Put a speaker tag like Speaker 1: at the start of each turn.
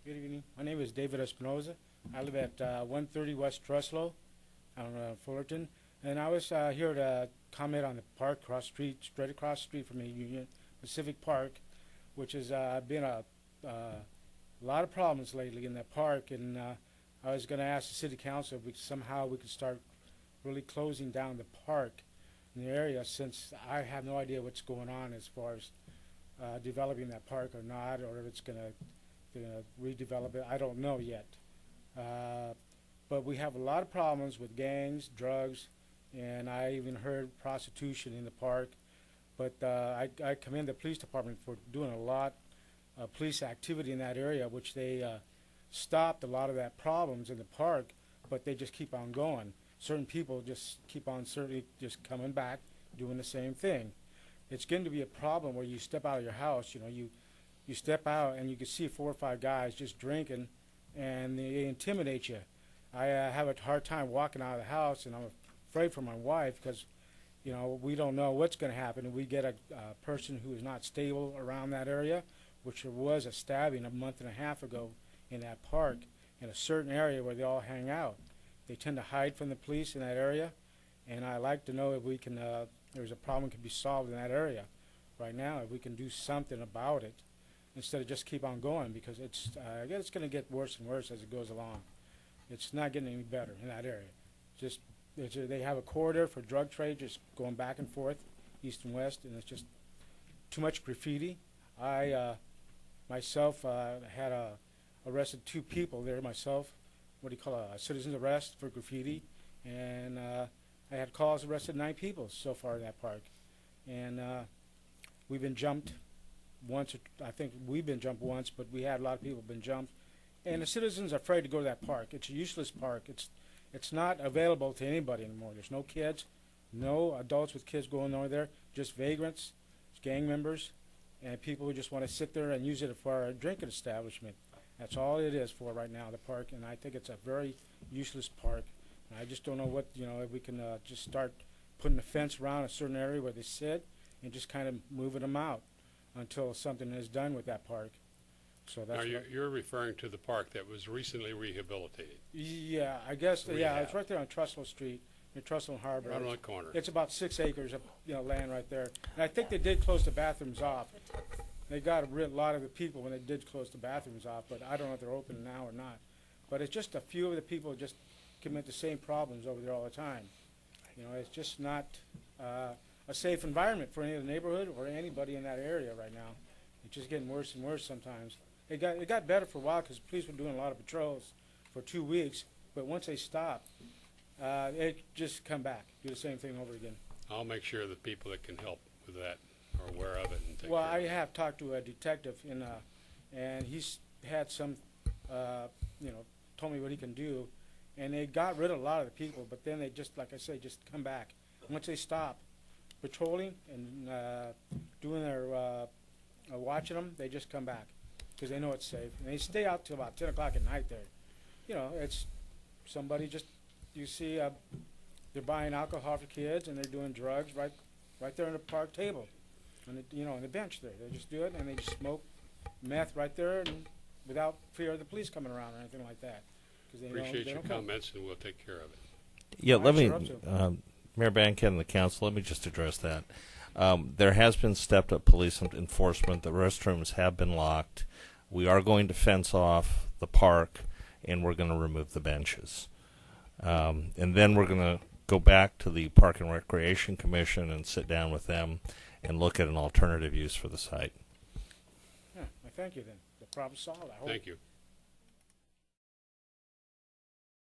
Speaker 1: Good evening. My name is David Espinoza. I live at 130 West Truslow on Fullerton. And I was here to comment on the park straight across the street from me, Union Pacific Park, which has been a lot of problems lately in that park. And I was going to ask the city council if somehow we could start really closing down the park in the area, since I have no idea what's going on as far as developing that park or not, or if it's going to redevelop it. I don't know yet. But we have a lot of problems with gangs, drugs, and I even heard prostitution in the park. But I commend the police department for doing a lot of police activity in that area, which they stopped a lot of that problems in the park, but they just keep on going. Certain people just keep on certainly just coming back, doing the same thing. It's going to be a problem where you step out of your house, you step out and you can see 4 or 5 guys just drinking, and they intimidate you. I have a hard time walking out of the house, and I'm afraid for my wife because, we don't know what's going to happen. And we get a person who is not stable around that area, which there was a stabbing a month and a half ago in that park in a certain area where they all hang out. They tend to hide from the police in that area, and I'd like to know if we can, there's a problem that can be solved in that area right now, if we can do something about it, instead of just keep on going, because I guess it's going to get worse and worse as it goes along. It's not getting any better in that area. They have a corridor for drug trade just going back and forth, east and west, and it's just too much graffiti. I myself had arrested 2 people there myself, a citizen's arrest for graffiti, and I had calls, arrested 9 people so far in that park. And we've been jumped once. I think we've been jumped once, but we had a lot of people been jumped, and the citizens are afraid to go to that park. It's a useless park. It's not available to anybody anymore. There's no kids, no adults with kids going over there, just vagrants, gang members, and people who just want to sit there and use it for a drinking establishment. That's all it is for right now, the park, and I think it's a very useless park. And I just don't know what, if we can just start putting a fence around a certain area where they sit and just kind of moving them out until something is done with that park. So that's
Speaker 2: now you're referring to the park that was recently rehabilitated.
Speaker 1: Yeah, I guess. Yeah, it's right there on Truslow Street, near Truslow Harbor.
Speaker 2: Right on the corner.
Speaker 1: It's about 6 acres of land right there. And I think they did close the bathrooms off. They got a lot of the people when they did close the bathrooms off, but I don't know if they're open now or not. But it's just a few of the people just commit the same problems over there all the time. It's just not a safe environment for any of the neighborhood or anybody in that area right now. It's just getting worse and worse sometimes. It got better for a while because police were doing a lot of patrols for 2 weeks, but once they stopped, it just come back, do the same thing over again.
Speaker 2: I'll make sure the people that can help with that are aware of it and take
Speaker 1: Well,
Speaker 2: care
Speaker 1: I
Speaker 2: of it.
Speaker 1: have talked to a detective, and he's had some, told me what he can do, and they got rid of a lot of the people, but then they just, like I say, just come back. Once they stop patrolling and doing their watching them, they just come back because they know it's safe. And they stay out till about 10 o'clock at night there. It's somebody just, you see, they're buying alcohol for kids and they're doing drugs right there on the park table, on the bench there. They just do it and they just smoke meth right there and without fear of the police coming around or anything like that.
Speaker 2: Appreciate your comments, and we'll take care of it.
Speaker 3: Yeah, Mayor Bankin and the council, let me just address that. There has been stepped-up police enforcement. The restrooms have been locked. We are going to fence off the park, and we're going to remove the benches. And then we're going to go back to the Park and Recreation Commission and sit down with them and look at an alternative use for the site.
Speaker 1: Yeah, well, thank you then. The problem's solved, I hope.
Speaker 2: Thank you.